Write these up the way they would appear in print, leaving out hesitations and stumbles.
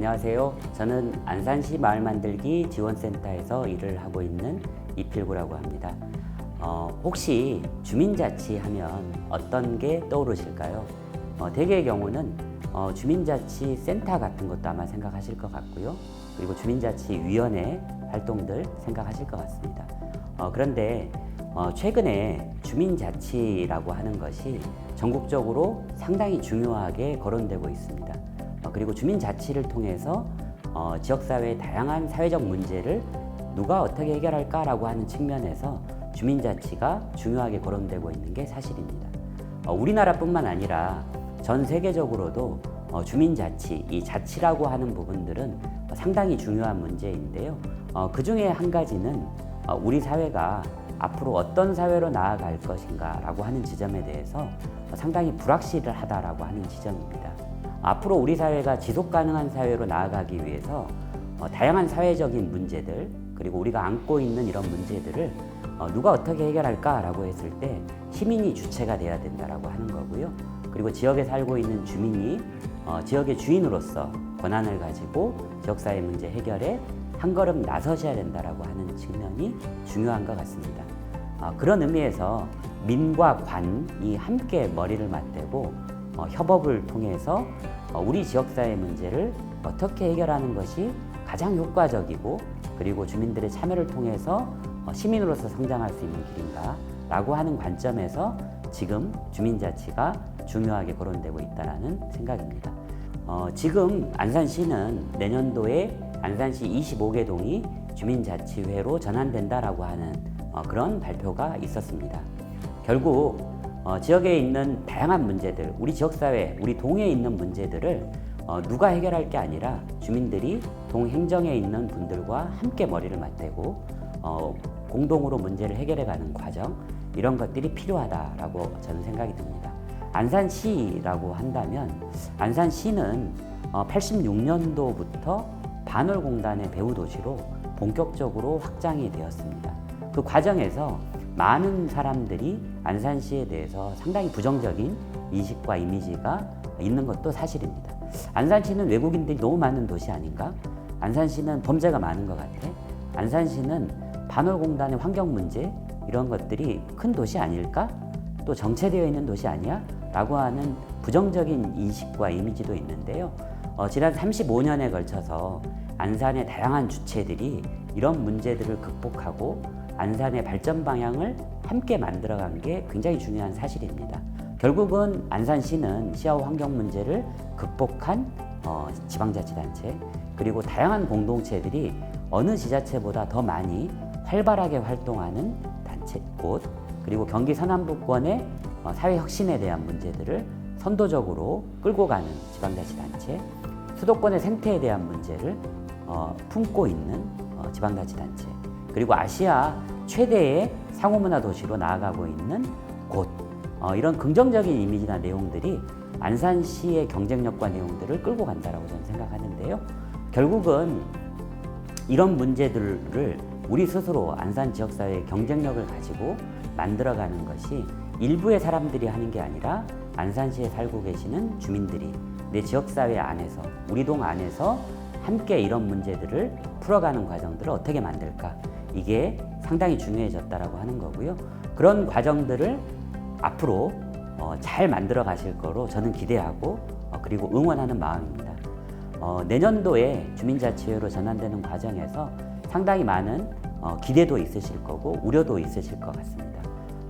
안녕하세요. 저는 안산시 마을만들기 지원센터에서 일을 하고 있는 이필구라고 합니다. 혹시 주민자치 하면 어떤 게 떠오르실까요? 대개의 경우는 주민자치센터 같은 것도 아마 생각하실 것 같고요. 그리고 주민자치위원회 활동들 생각하실 것 같습니다. 그런데 최근에 주민자치라고 하는 것이 전국적으로 상당히 중요하게 거론되고 있습니다. 그리고 주민자치를 통해서 지역사회의 다양한 사회적 문제를 누가 어떻게 해결할까라고 하는 측면에서 주민자치가 중요하게 거론되고 있는 게 사실입니다. 우리나라뿐만 아니라 전 세계적으로도 주민자치, 이 자치라고 하는 부분들은 상당히 중요한 문제인데요. 그 중에 한 가지는 우리 사회가 앞으로 어떤 사회로 나아갈 것인가라고 하는 지점에 대해서 상당히 불확실하다라고 하는 지점입니다. 앞으로 우리 사회가 지속 가능한 사회로 나아가기 위해서 다양한 사회적인 문제들, 그리고 우리가 안고 있는 이런 문제들을 누가 어떻게 해결할까라고 했을 때 시민이 주체가 돼야 된다라고 하는 거고요. 그리고 지역에 살고 있는 주민이 지역의 주인으로서 권한을 가지고 지역사회 문제 해결에 한 걸음 나서셔야 된다라고 하는 측면이 중요한 것 같습니다. 그런 의미에서 민과 관이 함께 머리를 맞대고 협업을 통해서 우리 지역사회 문제를 어떻게 해결하는 것이 가장 효과적이고 그리고 주민들의 참여를 통해서 시민으로서 성장할 수 있는 길인가 라고 하는 관점에서 지금 주민자치가 중요하게 거론되고 있다는 생각입니다. 지금 안산시는 내년도에 안산시 25개 동이 주민자치회로 전환된다라고 하는 그런 발표가 있었습니다. 결국 지역에 있는 다양한 문제들, 우리 지역사회, 우리 동에 있는 문제들을 누가 해결할 게 아니라 주민들이 동 행정에 있는 분들과 함께 머리를 맞대고 공동으로 문제를 해결해가는 과정, 이런 것들이 필요하다라고 저는 생각이 듭니다. 안산시라고 한다면 안산시는 86년도부터 반월공단의 배후도시로 본격적으로 확장이 되었습니다. 그 과정에서 많은 사람들이 안산시에 대해서 상당히 부정적인 인식과 이미지가 있는 것도 사실입니다. 안산시는 외국인들이 너무 많은 도시 아닌가? 안산시는 범죄가 많은 것 같아? 안산시는 반월공단의 환경 문제 이런 것들이 큰 도시 아닐까? 또 정체되어 있는 도시 아니야? 라고 하는 부정적인 인식과 이미지도 있는데요. 지난 35년에 걸쳐서 안산의 다양한 주체들이 이런 문제들을 극복하고 안산의 발전 방향을 함께 만들어간 게 굉장히 중요한 사실입니다. 결국은 안산시는 시야와 환경 문제를 극복한 지방자치단체, 그리고 다양한 공동체들이 어느 지자체보다 더 많이 활발하게 활동하는 단체, 곳, 그리고 경기 서남부권의 사회혁신에 대한 문제들을 선도적으로 끌고 가는 지방자치단체, 수도권의 생태에 대한 문제를 품고 있는 지방자치단체, 그리고 아시아 최대의 상호문화 도시로 나아가고 있는 곳, 이런 긍정적인 이미지나 내용들이 안산시의 경쟁력과 내용들을 끌고 간다라고 저는 생각하는데요. 결국은 이런 문제들을 우리 스스로 안산 지역사회의 경쟁력을 가지고 만들어가는 것이 일부의 사람들이 하는 게 아니라 안산시에 살고 계시는 주민들이 내 지역사회 안에서, 우리 동 안에서 함께 이런 문제들을 풀어가는 과정들을 어떻게 만들까, 이게 상당히 중요해졌다라고 하는 거고요. 그런 과정들을 앞으로 잘 만들어 가실 거로 저는 기대하고 그리고 응원하는 마음입니다. 내년도에 주민자치회로 전환되는 과정에서 상당히 많은 기대도 있으실 거고 우려도 있으실 것 같습니다.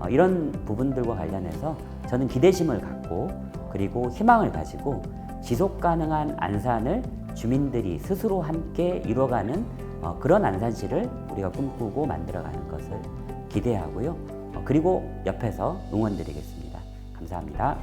이런 부분들과 관련해서 저는 기대심을 갖고 그리고 희망을 가지고 지속 가능한 안산을 주민들이 스스로 함께 이뤄가는 그런 안산시를 우리가 꿈꾸고 만들어가는 것을 기대하고요. 그리고 옆에서 응원드리겠습니다. 감사합니다.